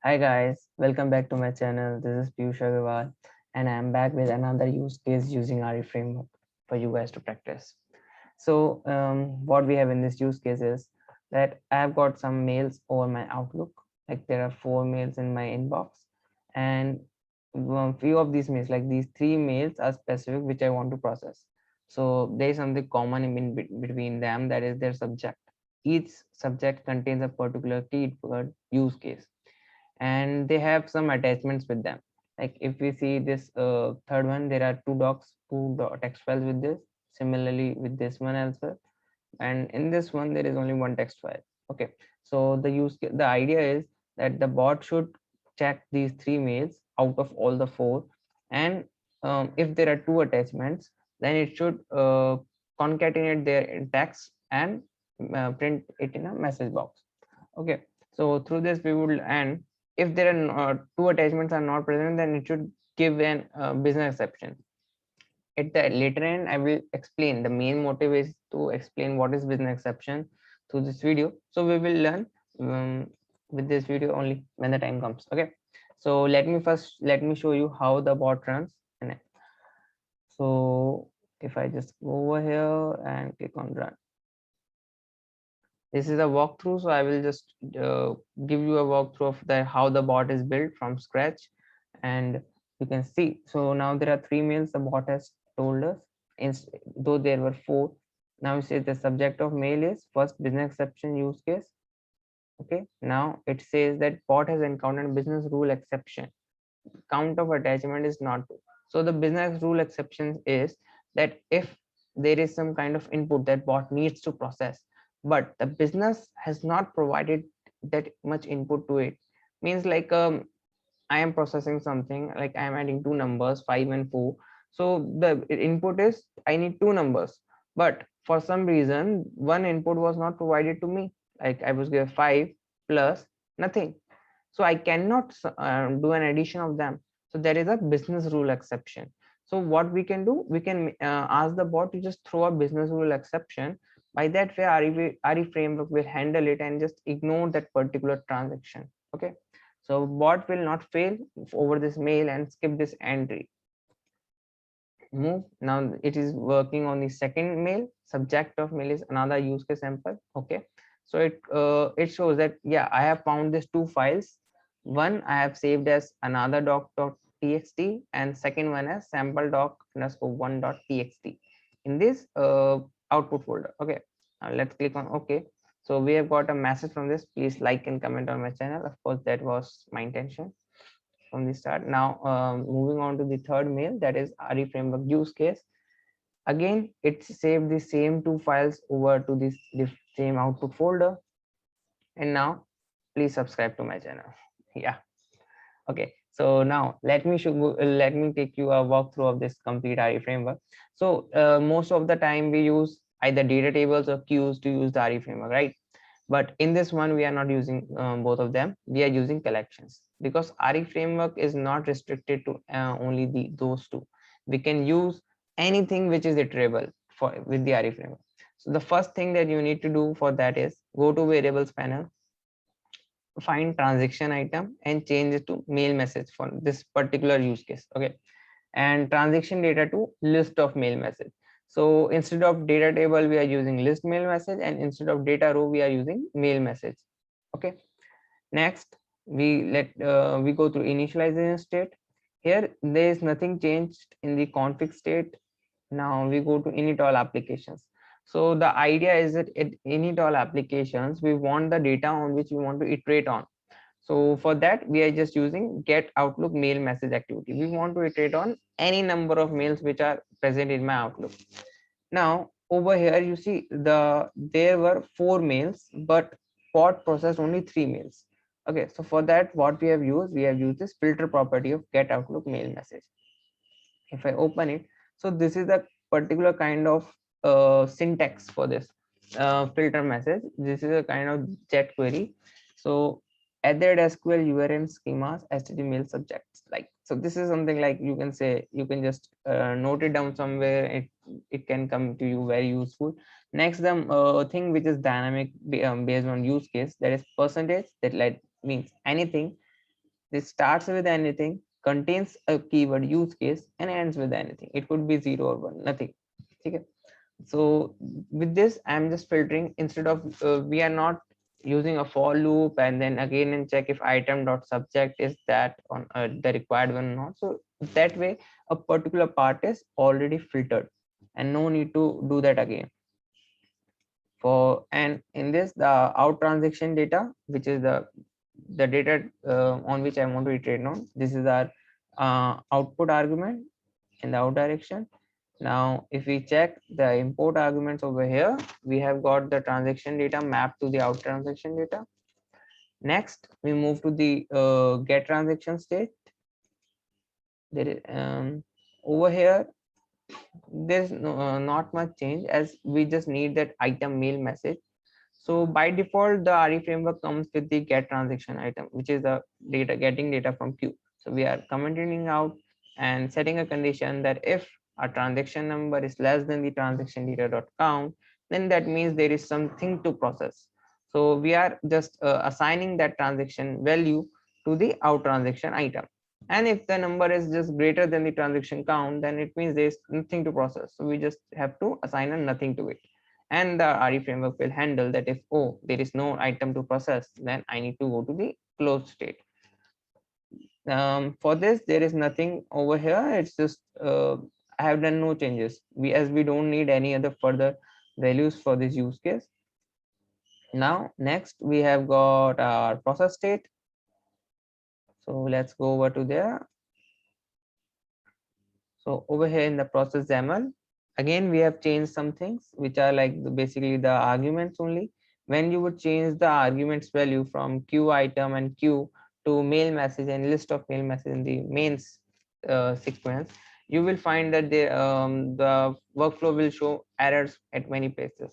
Hi guys, welcome back to my channel. This is Piyush Agarwal and I am back with another use case using RE framework for you guys to practice. What we have in this use case is that I have got some mails over my Outlook. Like there are 4 mails in my inbox, and few of these mails, like these 3 mails, are specific which I want to process. So there is something common between them, that is their subject. Each subject contains a particular keyword use case, and they have some attachments with them. Like if we see this third one, there are text files with this. Similarly with this one also, and in this one there is only one text file. Okay, so the idea is that the bot should check these 3 mails out of all the 4, and if there are 2 attachments, then it should concatenate their text and print it in a message box. Okay, so through this we would, and if there are 2 attachments are not present, then it should give an business exception. At the later end I will explain. The main motive is to explain what is business exception through this video, so we will learn with this video only when the time comes. Okay, so let me show you how the bot runs. And so if I just go over here and click on run, this is a walkthrough, so I will just give you a walkthrough of the how the bot is built from scratch. And you can see, so now there are 3 mails the bot has told us. Though there were 4, now it says the subject of mail is first business exception use case. Okay, now it says that bot has encountered business rule exception, count of attachment is not 2. So the business rule exception is that if there is some kind of input that bot needs to process, but the business has not provided that much input to it, means like I am processing something, like I am adding 2 numbers 5 and 4. So the input is I need 2 numbers, but for some reason one input was not provided to me. Like I was given 5 plus nothing, so I cannot do an addition of them. So there is a business rule exception. So what we can do, we can ask the bot to just throw a business rule exception. By that way RE framework will handle it and just ignore that particular transaction. Okay, so bot will not fail over this mail and skip this entry. Move. Now it is working on the second mail. Subject of mail is another use case sample. Okay, so it shows that yeah, I have found these 2 files. One I have saved as another doc.txt, and second one as sample doc_1.txt in this output folder. Okay, now let's click on OK. So we have got a message from this, please like and comment on my channel. Of course that was my intention from the start. Now moving on to the third mail, that is RE framework use case. Again, it saved the same 2 files over to this the same output folder. And now please subscribe to my channel. Yeah, okay, so now let me take you a walkthrough of this complete RE framework. So most of the time we use either data tables or queues to use the RE framework, right? But in this one we are not using both of them. We are using collections, because RE framework is not restricted to only those two. We can use anything which is iterable for with the RE framework. So the first thing that you need to do for that is go to variables panel, find transaction item and change it to mail message for this particular use case. Okay, and transaction data to list of mail message. So instead of data table we are using list mail message, and instead of data row we are using mail message. Okay, next we go through initialization state. Here there is nothing changed in the config state. Now we go to init all applications. So the idea is that at init all applications we want the data on which we want to iterate on. So for that we are just using get outlook mail message activity. We want to iterate on any number of mails which are present in my outlook. Now over here you see there were 4 mails, but bot processed only 3 mails. Okay, so for that what we have used this filter property of get outlook mail message. If I open it, so this is the particular kind of syntax for this filter message. This is a kind of jet query. So added SQL URN schemas HTML subjects, like, so this is something like you can say, you can just note it down somewhere. It can come to you very useful. Next, the thing which is dynamic based on use case, that is percentage, that like means anything this starts with anything, contains a keyword use case, and ends with anything. It could be 0 or 1, nothing. Okay. So with this, I'm just filtering. Instead of we are not using a for loop and then again and check if item dot subject is that on the required one or not. So that way a particular part is already filtered and no need to do that again. For and in this, the out transaction data, which is the data on which I want to iterate on, this is our output argument in the out direction. Now if we check the import arguments over here, we have got the transaction data mapped to the out transaction data. Next we move to the get transaction state. There is over here there's not much change, as we just need that item mail message. So by default, the RE framework comes with the get transaction item, which is the data getting data from queue. So we are commenting out and setting a condition that if a transaction number is less than the transaction data dot count, then that means there is something to process. So we are just assigning that transaction value to the out transaction item. And if the number is just greater than the transaction count, then it means there's nothing to process. So we just have to assign a nothing to it. And the RE framework will handle that. If, oh, there is no item to process, then I need to go to the closed state. For this, there is nothing over here. It's just I have done no changes. As we don't need any other further values for this use case. Now, next we have got our process state. So let's go over to there. So over here in the process XAML, again we have changed some things which are like basically the arguments only. When you would change the arguments value from queue item and queue to mail message and list of mail message in the mains sequence, you will find that the workflow will show errors at many places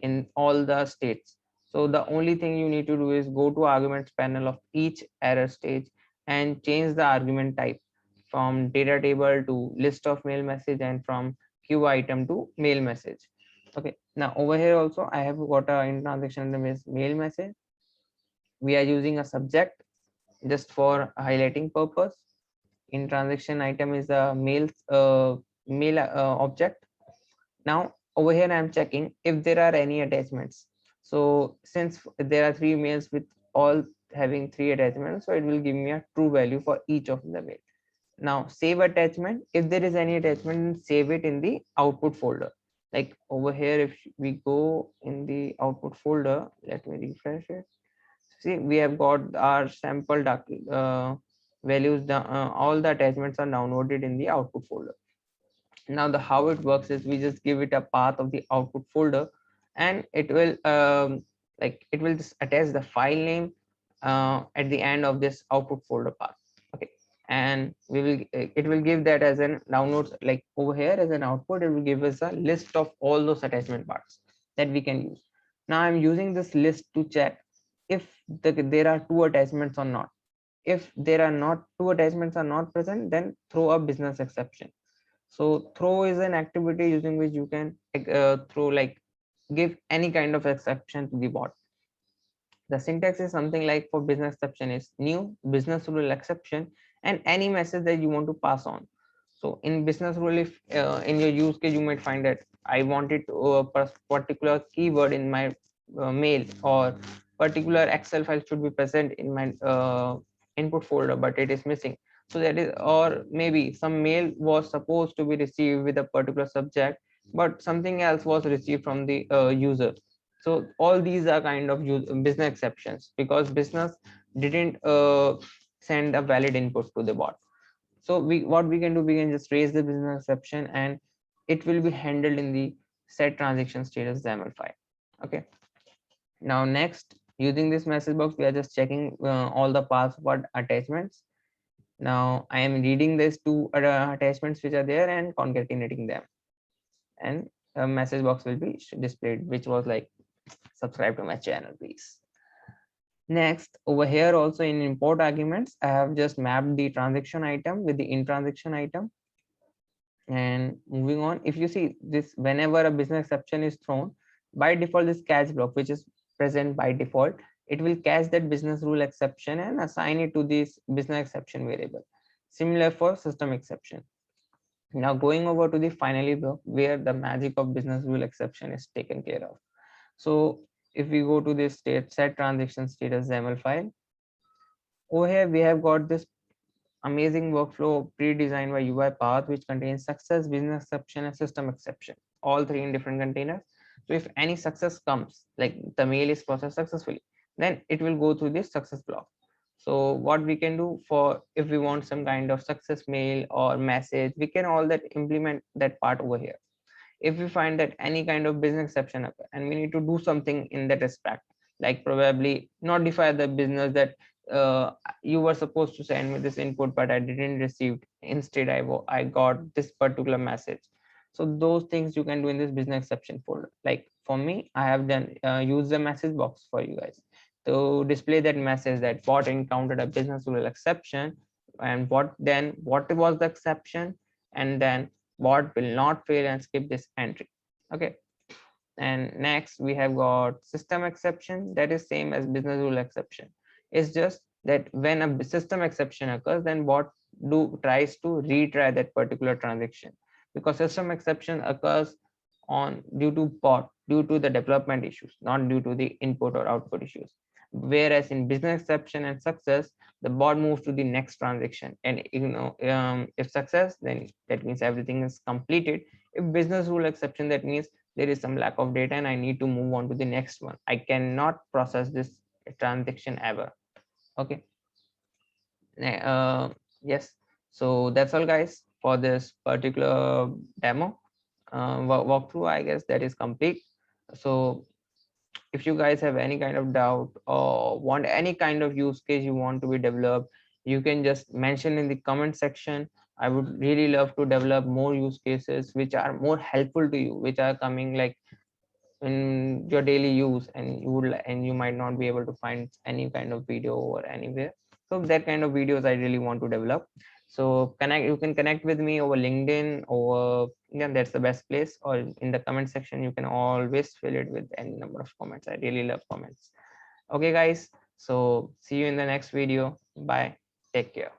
in all the states. So the only thing you need to do is go to arguments panel of each error stage and change the argument type from data table to list of mail message and from queue item to mail message. Okay, now over here also I have got a in transaction name is mail message. We are using a subject just for highlighting purpose. In transaction item is a mail object. Now over here I am checking if there are any attachments. So since there are 3 mails with all having 3 attachments, so it will give me a true value for each of the mail. Now save attachment. If there is any attachment, save it in the output folder. Like over here, if we go in the output folder, let me refresh it. See, we have got our sample values. All the attachments are downloaded in the output folder. Now the how it works is we just give it a path of the output folder, and it will it will just attach the file name at the end of this output folder path. Okay, and we will it will give that as an downloads, like over here as an output. It will give us a list of all those attachment parts that we can use. Now I'm using this list to check if there are 2 attachments or not. If there are not 2 attachments are not present, then throw a business exception. So throw is an activity using which you can throw, like give any kind of exception to the bot. The syntax is something like for business exception is new business rule exception and any message that you want to pass on. So in business rule, if in your use case you might find that I wanted to particular keyword in my mail, or particular Excel file should be present in my input folder, but it is missing. So that is, or maybe some mail was supposed to be received with a particular subject, but something else was received from the user. So all these are kind of business exceptions because business didn't send a valid input to the bot. So what we can do, we can just raise the business exception and it will be handled in the set transaction status XAML file. Okay, now next, using this message box, we are just checking all the password attachments. Now I am reading these 2 attachments which are there and concatenating them, and a message box will be displayed, which was like, subscribe to my channel please. Next, over here also in import arguments, I have just mapped the transaction item with the in transaction item. And moving on, if you see this, whenever a business exception is thrown, by default this catch block, which is present by default, it will catch that business rule exception and assign it to this business exception variable. Similar for system exception. Now going over to the finally block where the magic of business rule exception is taken care of. So if we go to this state set transaction status XAML file, over here we have got this amazing workflow pre-designed by UiPath, which contains success, business exception, and system exception, all three in different containers. So if any success comes, like the mail is processed successfully, then it will go through this success block. So what we can do for if we want some kind of success mail or message, we can all that implement that part over here. If we find that any kind of business exception occur and we need to do something in that respect, like probably notify the business that you were supposed to send me this input but I didn't receive, instead I got this particular message. So those things you can do in this business exception folder. Like for me, I have done use the message box for you guys to display that message that bot encountered a business rule exception, and what was the exception, and then bot will not fail and skip this entry. Okay, and next we have got system exception, that is same as business rule exception. It's just that when a system exception occurs, then bot tries to retry that particular transaction, because system exception occurs on due to bot, due to the development issues, not due to the input or output issues. Whereas in business exception and success, the bot moves to the next transaction, and if success, then that means everything is completed. If business rule exception, that means there is some lack of data and I need to move on to the next one. I cannot process this transaction ever. Okay. Yes. So that's all, guys, for this particular demo walkthrough. I guess that is complete. So if you guys have any kind of doubt or want any kind of use case you want to be developed, you can just mention in the comment section. I would really love to develop more use cases which are more helpful to you, which are coming like in your daily use, and you might not be able to find any kind of video or anywhere. So that kind of videos I really want to develop. So you can connect with me over LinkedIn, or yeah, that's the best place, or in the comment section. You can always fill it with any number of comments. I really love comments. Okay guys, so see you in the next video. Bye, take care.